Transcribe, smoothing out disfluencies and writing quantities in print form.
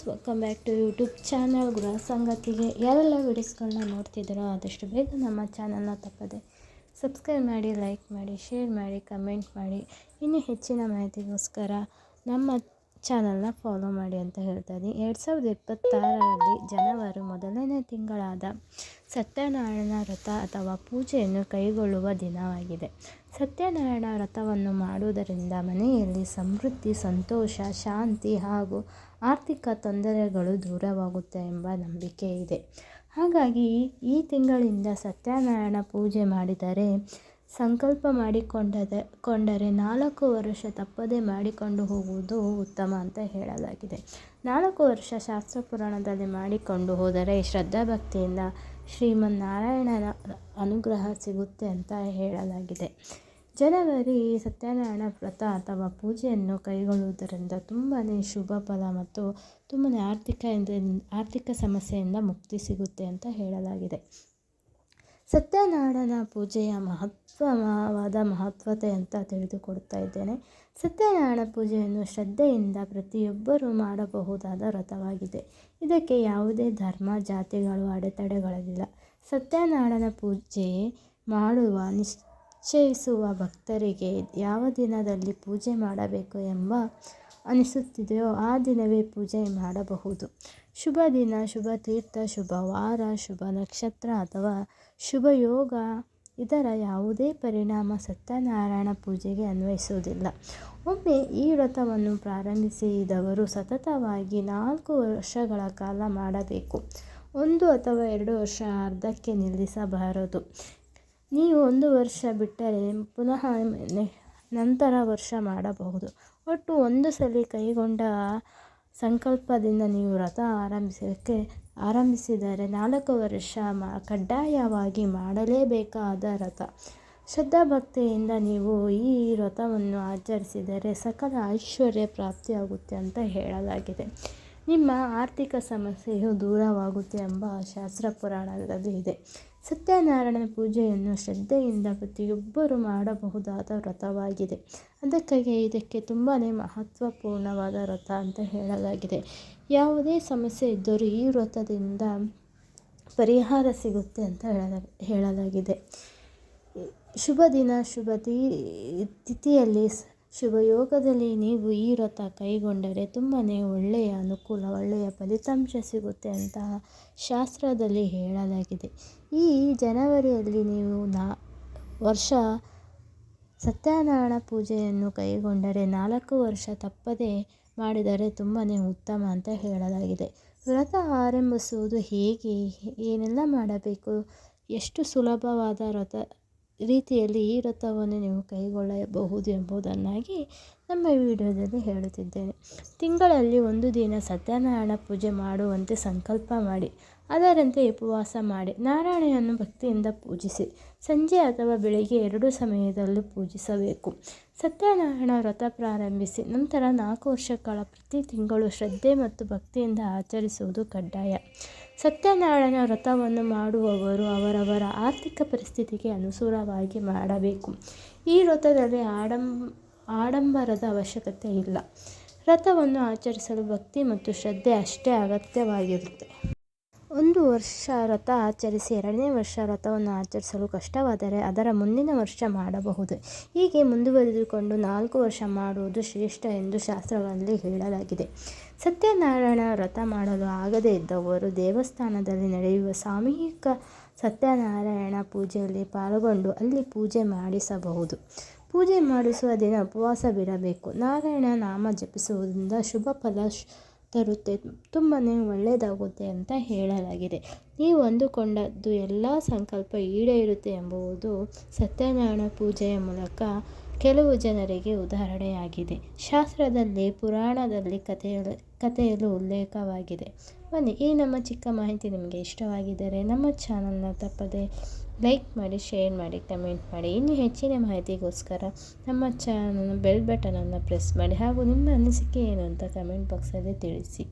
Welcome back to YouTube channel ಗೃಹ ಸಂಗತಿಗೆ. ಯಾರೆಲ್ಲ ವೀಡಿಯೋಸ್ಗಳನ್ನ ನೋಡ್ತಿದ್ದೀರೋ ಆದಷ್ಟು ಬೇಗ ನಮ್ಮ ಚಾನಲ್ನ ತಪ್ಪದೆ ಸಬ್ಸ್ಕ್ರೈಬ್ ಮಾಡಿ, ಲೈಕ್ ಮಾಡಿ, ಶೇರ್ ಮಾಡಿ, ಕಮೆಂಟ್ ಮಾಡಿ. ಇನ್ನೂ ಹೆಚ್ಚಿನ ಮಾಹಿತಿಗೋಸ್ಕರ ನಮ್ಮ ಚಾನಲ್ನ ಫಾಲೋ ಮಾಡಿ ಅಂತ ಹೇಳ್ತಾ ಇದ್ದೀನಿ. 2026ರಲ್ಲಿ ಜನವರಿ ಮೊದಲನೇ ತಿಂಗಳಾದ ಸತ್ಯನಾರಾಯಣ ವ್ರತ ಅಥವಾ ಪೂಜೆಯನ್ನು ಕೈಗೊಳ್ಳುವ ದಿನವಾಗಿದೆ. ಸತ್ಯನಾರಾಯಣ ವ್ರತವನ್ನು ಮಾಡುವುದರಿಂದ ಮನೆಯಲ್ಲಿ ಸಮೃದ್ಧಿ, ಸಂತೋಷ, ಶಾಂತಿ ಹಾಗೂ ಆರ್ಥಿಕ ತೊಂದರೆಗಳು ದೂರವಾಗುತ್ತೆ ಎಂಬ ನಂಬಿಕೆ ಇದೆ. ಹಾಗಾಗಿ ಈ ತಿಂಗಳಿಂದ ಸತ್ಯನಾರಾಯಣ ಪೂಜೆ ಮಾಡಿದರೆ, ಸಂಕಲ್ಪ ಮಾಡಿಕೊಂಡರೆ 4 ವರ್ಷ ತಪ್ಪದೆ ಮಾಡಿಕೊಂಡು ಹೋಗುವುದು ಉತ್ತಮ ಅಂತ ಹೇಳಲಾಗಿದೆ. 4 ವರ್ಷ ಶಾಸ್ತ್ರ ಪುರಾಣದಲ್ಲಿ ಮಾಡಿಕೊಂಡು ಹೋದರೆ ಶ್ರದ್ಧಾಭಕ್ತಿಯಿಂದ ಶ್ರೀಮನ್ನಾರಾಯಣನ ಅನುಗ್ರಹ ಸಿಗುತ್ತೆ ಅಂತ ಹೇಳಲಾಗಿದೆ. ಜನವರಿ ಸತ್ಯನಾರಾಯಣ ವ್ರತ ಅಥವಾ ಪೂಜೆಯನ್ನು ಕೈಗೊಳ್ಳುವುದರಿಂದ ತುಂಬಾ ಶುಭ ಫಲ ಮತ್ತು ತುಂಬಾ ಆರ್ಥಿಕ ಸಮಸ್ಯೆಯಿಂದ ಮುಕ್ತಿ ಸಿಗುತ್ತೆ ಅಂತ ಹೇಳಲಾಗಿದೆ. ಸತ್ಯನಾರಾಯಣ ಪೂಜೆಯ ಮಹತ್ವತೆ ಅಂತ ತಿಳಿದುಕೊಡ್ತಾ ಇದ್ದೇನೆ. ಸತ್ಯನಾರಾಯಣ ಪೂಜೆಯನ್ನು ಶ್ರದ್ಧೆಯಿಂದ ಪ್ರತಿಯೊಬ್ಬರೂ ಮಾಡಬಹುದಾದ ವ್ರತವಾಗಿದೆ. ಇದಕ್ಕೆ ಯಾವುದೇ ಧರ್ಮ, ಜಾತಿಗಳು ಅಡೆತಡೆಗಳಿಲ್ಲ. ಸತ್ಯನಾರಾಯಣ ಪೂಜೆ ಮಾಡುವ ನಿಶ್ಚಯಿಸುವ ಭಕ್ತರಿಗೆ ಯಾವ ದಿನದಲ್ಲಿ ಪೂಜೆ ಮಾಡಬೇಕು ಎಂಬ ಅನಿಸುತ್ತಿದೆಯೋ ಆ ದಿನವೇ ಪೂಜೆ ಮಾಡಬಹುದು. ಶುಭ ದಿನ, ಶುಭ ತೀರ್ಥ, ಶುಭ ವಾರ, ಶುಭ ನಕ್ಷತ್ರ ಅಥವಾ ಶುಭ ಯೋಗ ಇದರ ಯಾವುದೇ ಪರಿಣಾಮ ಸತ್ಯನಾರಾಯಣ ಪೂಜೆಗೆ ಅನ್ವಯಿಸುವುದಿಲ್ಲ. ಒಮ್ಮೆ ಈ ವ್ರತವನ್ನು ಪ್ರಾರಂಭಿಸಿದವರು ಸತತವಾಗಿ 4 ವರ್ಷಗಳ ಕಾಲ ಮಾಡಬೇಕು. 1 ಅಥವಾ 2 ವರ್ಷ ಅರ್ಧಕ್ಕೆ ನಿಲ್ಲಿಸಬಾರದು. ನೀವು 1 ವರ್ಷ ಬಿಟ್ಟರೆ ಪುನಃ ನಂತರ ವರ್ಷ ಮಾಡಬಹುದು. ಒಟ್ಟು ಒಂದು ಸಲ ಕೈಗೊಂಡ ಸಂಕಲ್ಪದಿಂದ ನೀವು ವ್ರತ ಆರಂಭಿಸಿದರೆ 4 ವರ್ಷ ಕಡ್ಡಾಯವಾಗಿ ಮಾಡಲೇಬೇಕಾದ ವ್ರತ. ಶ್ರದ್ಧಾಭಕ್ತಿಯಿಂದ ನೀವು ಈ ವ್ರತವನ್ನು ಆಚರಿಸಿದರೆ ಸಕಲ ಐಶ್ವರ್ಯ ಪ್ರಾಪ್ತಿಯಾಗುತ್ತೆ ಅಂತ ಹೇಳಲಾಗಿದೆ. ನಿಮ್ಮ ಆರ್ಥಿಕ ಸಮಸ್ಯೆಯು ದೂರವಾಗುತ್ತೆ ಎಂಬ ಶಾಸ್ತ್ರ ಪುರಾಣದಲ್ಲಿ ಇದೆ. ಸತ್ಯನಾರಾಯಣ ಪೂಜೆಯನ್ನು ಶ್ರದ್ಧೆಯಿಂದ ಪ್ರತಿಯೊಬ್ಬರೂ ಮಾಡಬಹುದಾದ ವ್ರತವಾಗಿದೆ. ಅದಕ್ಕಾಗಿ ಇದಕ್ಕೆ ತುಂಬಾ ಮಹತ್ವಪೂರ್ಣವಾದ ವ್ರತ ಅಂತ ಹೇಳಲಾಗಿದೆ. ಯಾವುದೇ ಸಮಸ್ಯೆ ಇದ್ದರೂ ಈ ವ್ರತದಿಂದ ಪರಿಹಾರ ಸಿಗುತ್ತೆ ಅಂತ ಹೇಳಲಾಗಿದೆ. ಶುಭ ದಿನ, ಶುಭ ತಿಥಿಯಲ್ಲಿ, ಶುಭ ಯೋಗದಲ್ಲಿ ನೀವು ಈ ವ್ರತ ಕೈಗೊಂಡರೆ ತುಂಬಾ ಒಳ್ಳೆಯ ಅನುಕೂಲ, ಒಳ್ಳೆಯ ಫಲಿತಾಂಶ ಸಿಗುತ್ತೆ ಅಂತ ಶಾಸ್ತ್ರದಲ್ಲಿ ಹೇಳಲಾಗಿದೆ. ಈ ಜನವರಿಯಲ್ಲಿ ನೀವು ವರ್ಷ ಸತ್ಯನಾರಾಯಣ ಪೂಜೆಯನ್ನು ಕೈಗೊಂಡರೆ 4 ವರ್ಷ ತಪ್ಪದೆ ಮಾಡಿದರೆ ತುಂಬಾ ಉತ್ತಮ ಅಂತ ಹೇಳಲಾಗಿದೆ. ವ್ರತ ಆರಂಭಿಸುವುದು ಹೇಗೆ, ಏನೆಲ್ಲ ಮಾಡಬೇಕು, ಎಷ್ಟು ಸುಲಭವಾದ ರೀತಿಯಲ್ಲಿ ಈ ವ್ರತವನ್ನು ನೀವು ಕೈಗೊಳ್ಳಬಹುದು ಎಂಬುದನ್ನಾಗಿ ನಮ್ಮ ವಿಡಿಯೋದಲ್ಲಿ ಹೇಳುತ್ತಿದ್ದೇನೆ. ತಿಂಗಳಲ್ಲಿ 1 ದಿನ ಸತ್ಯನಾರಾಯಣ ಪೂಜೆ ಮಾಡುವಂತೆ ಸಂಕಲ್ಪ ಮಾಡಿ, ಅದರಂತೆ ಉಪವಾಸ ಮಾಡಿ, ನಾರಾಯಣನನ್ನು ಭಕ್ತಿಯಿಂದ ಪೂಜಿಸಿ. ಸಂಜೆ ಅಥವಾ ಬೆಳಗ್ಗೆ 2 ಸಮಯದಲ್ಲೂ ಪೂಜಿಸಬೇಕು. ಸತ್ಯನಾರಾಯಣ ವ್ರತ ಪ್ರಾರಂಭಿಸಿ ನಂತರ 4 ವರ್ಷಗಳ ಪ್ರತಿ ತಿಂಗಳು ಶ್ರದ್ಧೆ ಮತ್ತು ಭಕ್ತಿಯಿಂದ ಆಚರಿಸುವುದು ಕಡ್ಡಾಯ. ಸತ್ಯನಾರಾಯಣ ವ್ರತವನ್ನು ಮಾಡುವವರು ಅವರವರ ಆರ್ಥಿಕ ಪರಿಸ್ಥಿತಿಗೆ ಅನುಸಾರವಾಗಿ ಮಾಡಬೇಕು. ಈ ವ್ರತದಲ್ಲಿ ಆಡಂಬರದ ಅವಶ್ಯಕತೆ ಇಲ್ಲ. ವ್ರತವನ್ನು ಆಚರಿಸಲು ಭಕ್ತಿ ಮತ್ತು ಶ್ರದ್ಧೆ ಅಷ್ಟೇ ಅಗತ್ಯವಾಗಿರುತ್ತೆ. 1 ವರ್ಷ ವ್ರತ ಆಚರಿಸಿ 2ನೇ ವರ್ಷ ವ್ರತವನ್ನು ಆಚರಿಸಲು ಕಷ್ಟವಾದರೆ ಅದರ ಮುಂದಿನ ವರ್ಷ ಮಾಡಬಹುದು. ಹೀಗೆ ಮುಂದುವರಿದುಕೊಂಡು 4 ವರ್ಷ ಮಾಡುವುದು ಶ್ರೇಷ್ಠ ಎಂದು ಶಾಸ್ತ್ರಗಳಲ್ಲಿ ಹೇಳಲಾಗಿದೆ. ಸತ್ಯನಾರಾಯಣ ವ್ರತ ಮಾಡಲು ಆಗದೇ ಇದ್ದವರು ದೇವಸ್ಥಾನದಲ್ಲಿ ನಡೆಯುವ ಸಾಮೂಹಿಕ ಸತ್ಯನಾರಾಯಣ ಪೂಜೆಯಲ್ಲಿ ಪಾಲ್ಗೊಂಡು ಅಲ್ಲಿ ಪೂಜೆ ಮಾಡಿಸಬಹುದು. ಪೂಜೆ ಮಾಡಿಸುವ ದಿನ ಉಪವಾಸ ಬಿಡಬೇಕು. ನಾರಾಯಣ ನಾಮ ಜಪಿಸುವುದರಿಂದ ಶುಭ ಫಲ ತರುತ್ತೆ, ತುಂಬಾ ಒಳ್ಳೆಯದಾಗುತ್ತೆ ಅಂತ ಹೇಳಲಾಗಿದೆ. ನೀವು ಅಂದುಕೊಂಡದ್ದು ಎಲ್ಲ ಸಂಕಲ್ಪ ಈಡೇರುತ್ತೆ ಎಂಬುದು ಸತ್ಯನಾರಾಯಣ ಪೂಜೆಯ ಮೂಲಕ ಕೆಲವು ಜನರಿಗೆ ಉದಾಹರಣೆಯಾಗಿದೆ. ಶಾಸ್ತ್ರದಲ್ಲಿ, ಪುರಾಣದಲ್ಲಿ, ಕಥೆಯಲ್ಲೂ ಉಲ್ಲೇಖವಾಗಿದೆ. ಬನ್ನಿ, ಈ ನಮ್ಮ ಚಿಕ್ಕ ಮಾಹಿತಿ ನಿಮಗೆ ಇಷ್ಟವಾಗಿದ್ದರೆ ನಮ್ಮ ಚಾನಲ್ನ ತಪ್ಪದೆ ಲೈಕ್ ಮಾಡಿ, ಶೇರ್ ಮಾಡಿ, ಕಮೆಂಟ್ ಮಾಡಿ. ಇನ್ನೂ ಹೆಚ್ಚಿನ ಮಾಹಿತಿಗೋಸ್ಕರ ನಮ್ಮ ಚಾನಲ್ ಬೆಲ್ ಬಟನನ್ನು ಪ್ರೆಸ್ ಮಾಡಿ ಹಾಗೂ ನಿಮ್ಮ ಅನಿಸಿಕೆ ಏನು ಅಂತ ಕಮೆಂಟ್ ಬಾಕ್ಸಲ್ಲಿ ತಿಳಿಸಿ.